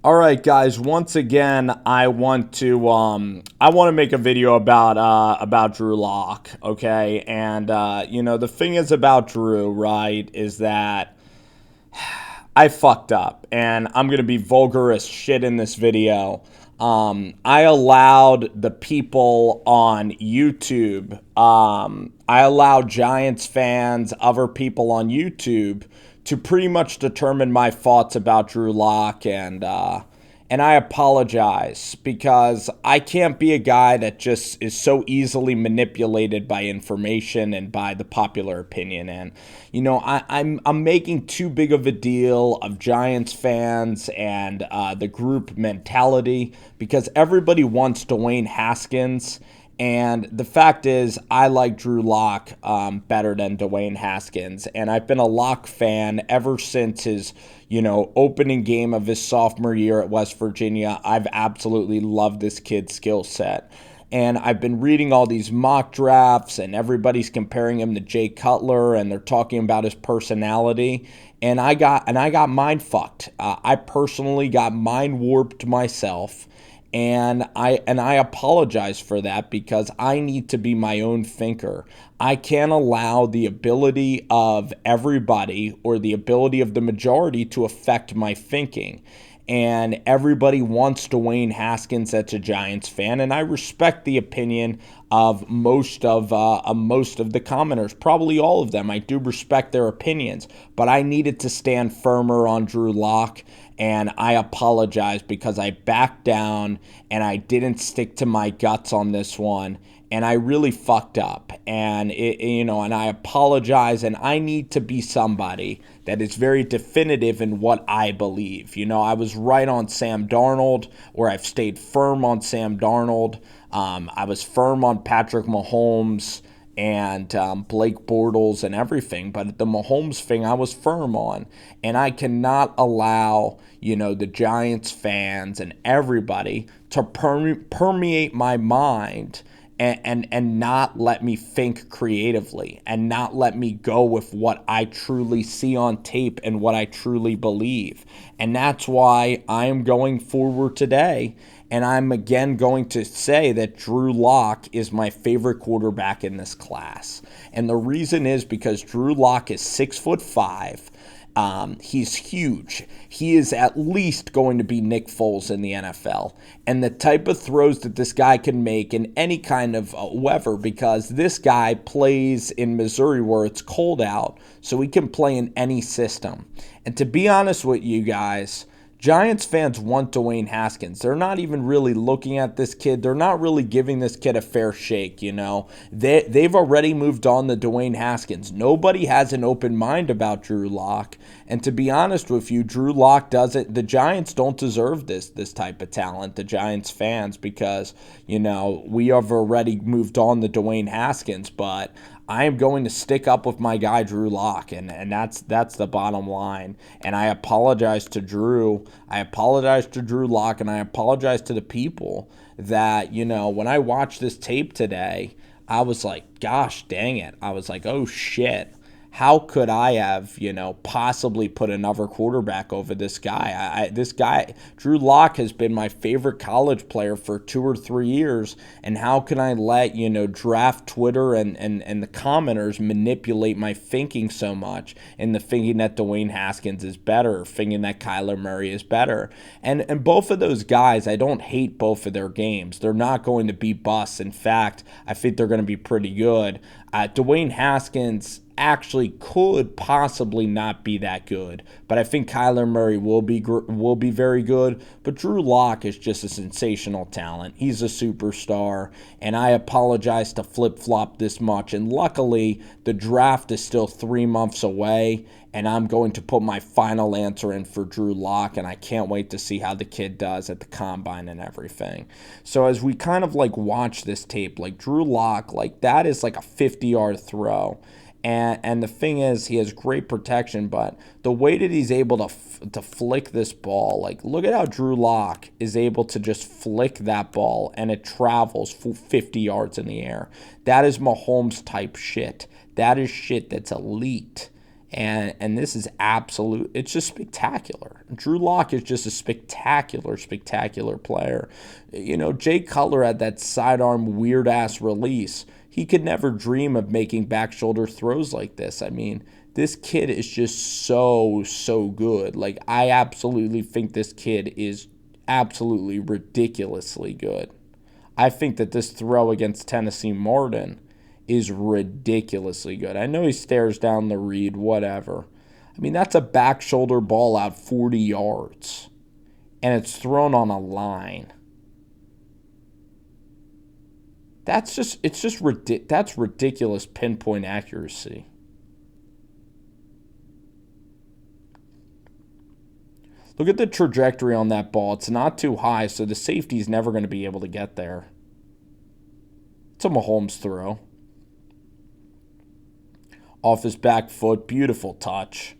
All right, guys. Once again, I want to make a video about Drew Lock. Okay, and the thing is about Drew, right, is that I fucked up, and I'm gonna be vulgar as shit in this video. I allowed the people on YouTube. I allowed Giants fans, other people on YouTube, to pretty much determine my thoughts about Drew Lock, and I apologize because I can't be a guy that just is so easily manipulated by information and by the popular opinion. And I'm making too big of a deal of Giants fans and the group mentality because everybody wants Dwayne Haskins. And the fact is, I like Drew Lock better than Dwayne Haskins. And I've been a Lock fan ever since his, opening game of his sophomore year at West Virginia. I've absolutely loved this kid's skill set. And I've been reading all these mock drafts, and everybody's comparing him to Jay Cutler, and they're talking about his personality. And I got mind fucked. I personally got mind warped myself, and I apologize for that because I need to be my own thinker. I can't allow the ability of everybody or the ability of the majority to affect my thinking. And everybody wants Dwayne Haskins that's a Giants fan, and I respect the opinion of most of the commenters, probably all of them. I do respect their opinions, but I needed to stand firmer on Drew Lock, and I apologize because I backed down and I didn't stick to my guts on this one, and I really fucked up. And I apologize, and I need to be somebody that is very definitive in what I believe. I was right on Sam Darnold, or I've stayed firm on Sam Darnold. I was firm on Patrick Mahomes and Blake Bortles and everything, but the Mahomes thing I was firm on, and I cannot allow the Giants fans and everybody to permeate my mind and not let me think creatively and not let me go with what I truly see on tape and what I truly believe. And that's why I am going forward today. And I'm again going to say that Drew Lock is my favorite quarterback in this class. And the reason is because Drew Lock is 6'5". He's huge. He is at least going to be Nick Foles in the NFL. And the type of throws that this guy can make in any kind of weather, because this guy plays in Missouri where it's cold out, so he can play in any system. And to be honest with you guys, Giants fans want Dwayne Haskins. They're not even really looking at this kid. They're not really giving this kid a fair shake, They've already moved on to Dwayne Haskins. Nobody has an open mind about Drew Lock. And to be honest with you, Drew Lock doesn't. The Giants don't deserve this type of talent, the Giants fans, because, we have already moved on to Dwayne Haskins. But I am going to stick up with my guy Drew Lock, and that's the bottom line. And I apologize to Drew. I apologize to Drew Lock, and I apologize to the people that, when I watched this tape today, I was like, gosh dang it. I was like, oh shit. How could I have, possibly put another quarterback over this guy? This guy, Drew Lock, has been my favorite college player for 2 or 3 years. And how can I let, draft Twitter and the commenters manipulate my thinking so much in the thinking that Dwayne Haskins is better, thinking that Kyler Murray is better? And both of those guys, I don't hate both of their games. They're not going to be busts. In fact, I think they're going to be pretty good. Dwayne Haskins actually could possibly not be that good, but I think Kyler Murray will be very good. But Drew Lock is just a sensational talent. He's a superstar, and I apologize to flip-flop this much. And luckily, the draft is still 3 months away, and I'm going to put my final answer in for Drew Lock, and I can't wait to see how the kid does at the combine and everything. So as we kind of watch this tape, Drew Lock, that is a 50-yard throw. And the thing is, he has great protection, but the way that he's able to flick this ball, look at how Drew Lock is able to just flick that ball and it travels 50 yards in the air. That is Mahomes type shit. That is shit that's elite. And this is absolute. It's just spectacular. Drew Lock is just a spectacular player. You know, Jay Cutler had that sidearm weird ass release. He could never dream of making back shoulder throws like this. I mean, this kid is just so good. Like, I absolutely think this kid is absolutely ridiculously good. I think that this throw against Tennessee Martin is ridiculously good. I know he stares down the read, whatever. I mean, that's a back shoulder ball out 40 yards, and it's thrown on a line. That's ridiculous pinpoint accuracy. Look at the trajectory on that ball. It's not too high, so the safety's never going to be able to get there. It's a Mahomes throw. Off his back foot, beautiful touch.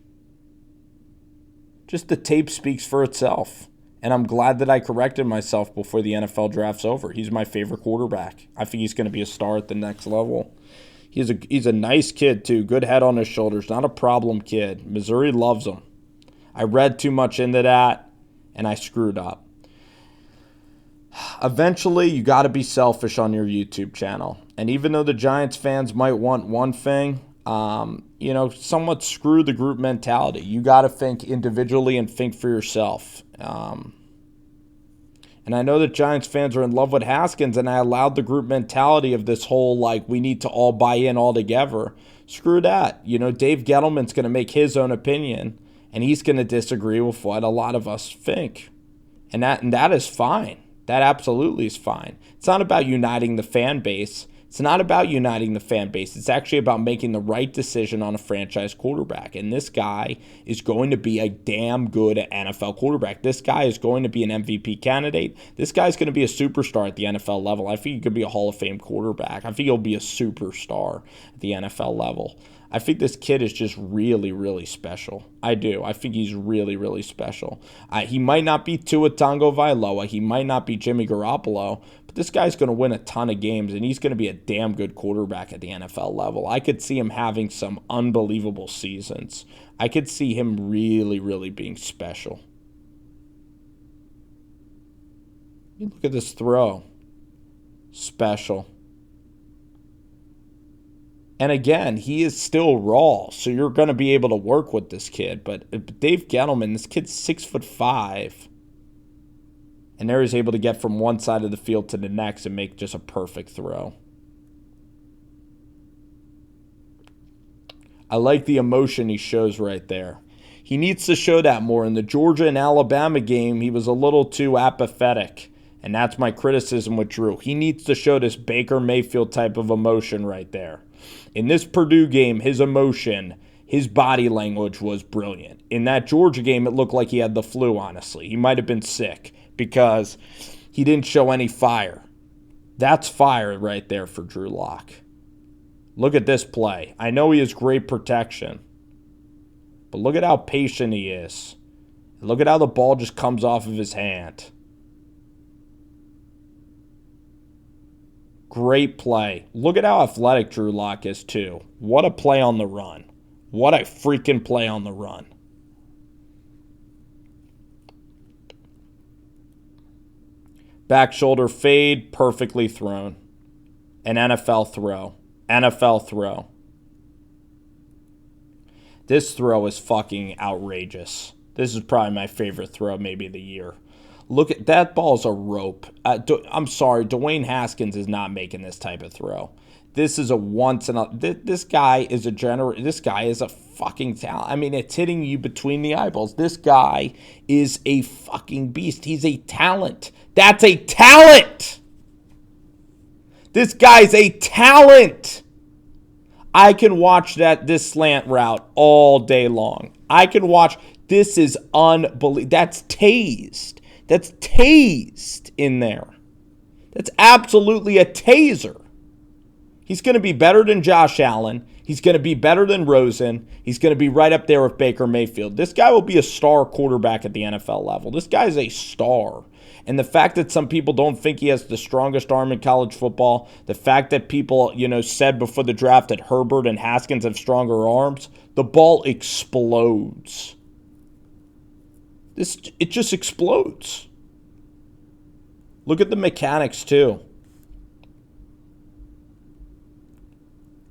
Just the tape speaks for itself. And I'm glad that I corrected myself before the NFL draft's over. He's my favorite quarterback. I think he's going to be a star at the next level. He's a nice kid, too. Good head on his shoulders. Not a problem kid. Missouri loves him. I read too much into that, and I screwed up. Eventually, you got to be selfish on your YouTube channel. And even though the Giants fans might want one thing, somewhat screw the group mentality. You got to think individually and think for yourself. And I know that Giants fans are in love with Haskins, and I allowed the group mentality of this whole, like, we need to all buy in all together. Screw that. You know, Dave Gettleman's going to make his own opinion, and he's going to disagree with what a lot of us think. And that is fine. That absolutely is fine. It's not about uniting the fan base. It's not about uniting the fan base. It's actually about making the right decision on a franchise quarterback. And this guy is going to be a damn good NFL quarterback. This guy is going to be an MVP candidate. This guy's going to be a superstar at the NFL level. I think he could be a Hall of Fame quarterback. I think he'll be a superstar at the NFL level. I think this kid is just really, really special. I do. I think he's really, really special. He might not be Tua Tagovailoa. He might not be Jimmy Garoppolo. But this guy's going to win a ton of games, and he's going to be a damn good quarterback at the NFL level. I could see him having some unbelievable seasons. I could see him really, really being special. Look at this throw. Special. And again, he is still raw, so you're going to be able to work with this kid. But Dave Gettleman, this kid's 6'5", and there he's able to get from one side of the field to the next and make just a perfect throw. I like the emotion he shows right there. He needs to show that more. In the Georgia and Alabama game, he was a little too apathetic, and that's my criticism with Drew. He needs to show this Baker Mayfield type of emotion right there. In this Purdue game, his emotion, his body language was brilliant. In that Georgia game, it looked like he had the flu, honestly. He might have been sick because he didn't show any fire. That's fire right there for Drew Lock. Look at this play. I know he has great protection, but look at how patient he is. Look at how the ball just comes off of his hand. Great play. Look at how athletic Drew Lock is, too. What a play on the run. What a freaking play on the run. Back shoulder fade, perfectly thrown. An NFL throw. NFL throw. This throw is fucking outrageous. This is probably my favorite throw maybe of the year. Look at that ball's a rope. I'm sorry, Dwayne Haskins is not making this type of throw. This is a once in a. This guy is a This guy is a fucking talent. I mean, it's hitting you between the eyeballs. This guy is a fucking beast. He's a talent. That's a talent. This guy's a talent. I can watch this slant route all day long. I can watch. This is unbelievable. That's tased. That's tased in there. That's absolutely a taser. He's going to be better than Josh Allen. He's going to be better than Rosen. He's going to be right up there with Baker Mayfield. This guy will be a star quarterback at the NFL level. This guy's a star. And the fact that some people don't think he has the strongest arm in college football, the fact that people, said before the draft that Herbert and Haskins have stronger arms, the ball explodes. It just explodes. Look at the mechanics, too.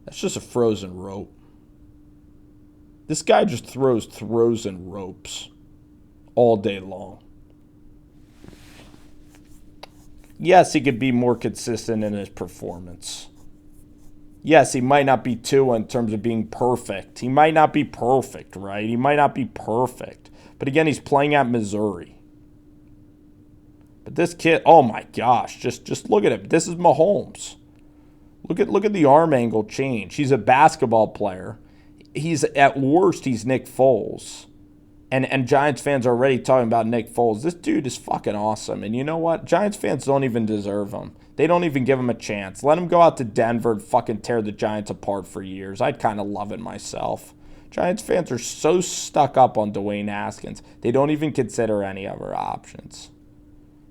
That's just a frozen rope. This guy just throws frozen ropes all day long. Yes, he could be more consistent in his performance. Yes, he might not be Tua in terms of being perfect. He might not be perfect, right? He might not be perfect. But again, he's playing at Missouri. But this kid, oh my gosh, just look at him. This is Mahomes. Look at the arm angle change. He's a basketball player. He's at worst, he's Nick Foles. And Giants fans are already talking about Nick Foles. This dude is fucking awesome. And you know what? Giants fans don't even deserve him. They don't even give him a chance. Let him go out to Denver and fucking tear the Giants apart for years. I'd kind of love it myself. Giants fans are so stuck up on Dwayne Haskins, they don't even consider any other options.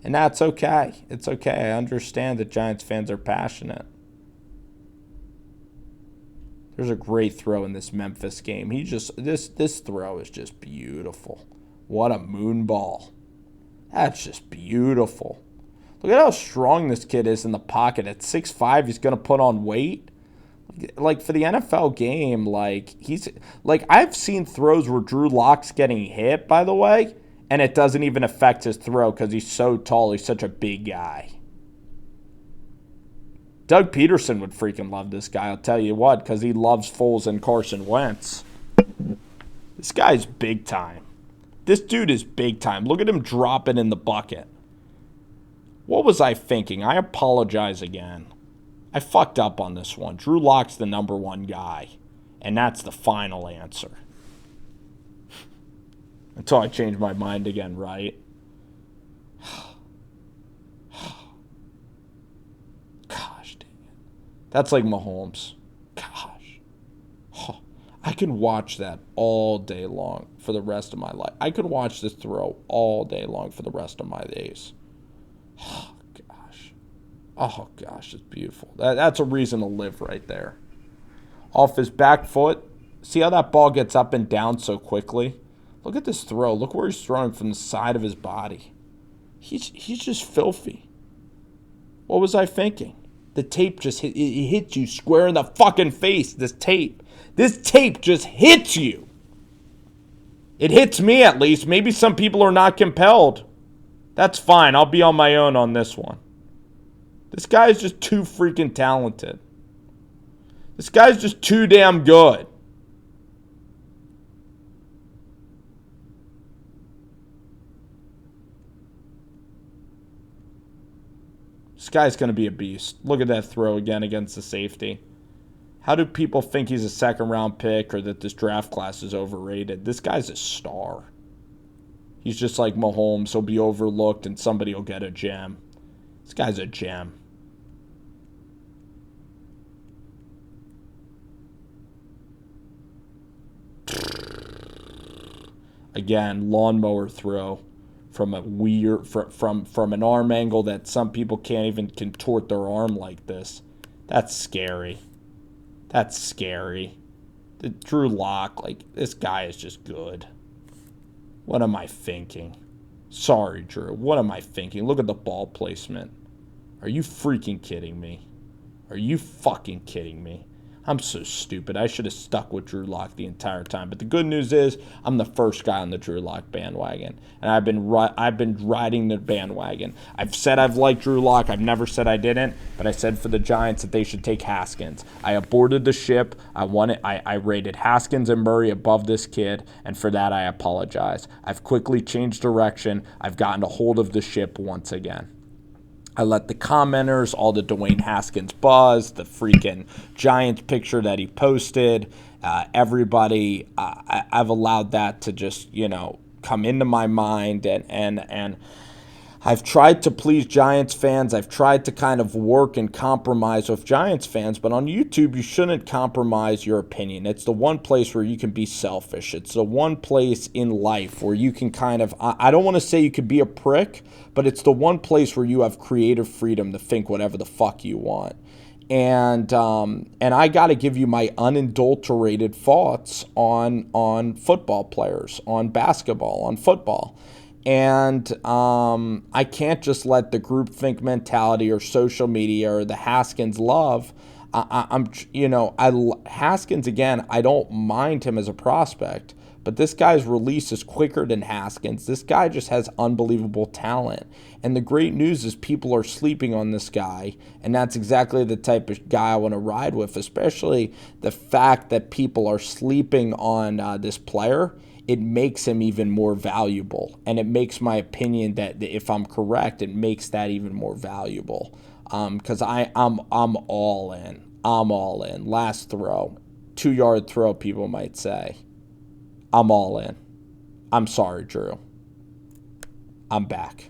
And that's okay. It's okay. I understand that Giants fans are passionate. There's a great throw in this Memphis game. This throw is just beautiful. What a moon ball. That's just beautiful. Look at how strong this kid is in the pocket. At 6'5", he's going to put on weight. Like, for the NFL game, I've seen throws where Drew Lock's getting hit, by the way, and it doesn't even affect his throw because he's so tall. He's such a big guy. Doug Peterson would freaking love this guy, I'll tell you what, because he loves Foles and Carson Wentz. This guy's big time. This dude is big time. Look at him dropping in the bucket. What was I thinking? I apologize again. I fucked up on this one. Drew Lock's the number one guy, and that's the final answer. Until I change my mind again, right? That's like Mahomes. Gosh. Oh, I can watch that all day long for the rest of my life. I could watch this throw all day long for the rest of my days. Oh, gosh. Oh, gosh, it's beautiful. That's a reason to live right there. Off his back foot. See how that ball gets up and down so quickly? Look at this throw. Look where he's throwing from the side of his body. He's just filthy. What was I thinking? The tape just hit you square in the fucking face. This tape just hits you. It hits me at least. Maybe some people are not compelled. That's fine. I'll be on my own on this one. This guy is just too freaking talented. This guy's just too damn good. This guy's going to be a beast. Look at that throw again against the safety. How do people think he's a second-round pick or that this draft class is overrated? This guy's a star. He's just like Mahomes. He'll be overlooked and somebody will get a gem. This guy's a gem. Again, lawnmower throw. From a weird, from an arm angle that some people can't even contort their arm like this. That's scary. That's scary. The Drew Lock, this guy is just good. What am I thinking? Sorry, Drew. What am I thinking? Look at the ball placement. Are you freaking kidding me? Are you fucking kidding me? I'm so stupid. I should have stuck with Drew Lock the entire time. But the good news is I'm the first guy on the Drew Lock bandwagon. And I've been riding the bandwagon. I've said I've liked Drew Lock. I've never said I didn't. But I said for the Giants that they should take Haskins. I aborted the ship. I rated Haskins and Murray above this kid. And for that, I apologize. I've quickly changed direction. I've gotten a hold of the ship once again. I let the commenters, all the Dwayne Haskins buzz, the freaking Giants picture that he posted, everybody, I've allowed that to just, come into my mind, and I've tried to please Giants fans. I've tried to kind of work and compromise with Giants fans, but on YouTube, you shouldn't compromise your opinion. It's the one place where you can be selfish. It's the one place in life where you can kind of, I don't want to say you could be a prick, but it's the one place where you have creative freedom to think whatever the fuck you want. And I got to give you my unadulterated thoughts on football players, on basketball, on football. And I can't just let the groupthink mentality or social media or the Haskins love. Haskins again. I don't mind him as a prospect, but this guy's release is quicker than Haskins. This guy just has unbelievable talent. And the great news is people are sleeping on this guy, and that's exactly the type of guy I want to ride with, especially the fact that people are sleeping on this player. It makes him even more valuable, and it makes my opinion that if I'm correct, it makes that even more valuable. Because I'm all in. I'm all in. Last throw, 2-yard throw, people might say. I'm all in. I'm sorry, Drew. I'm back.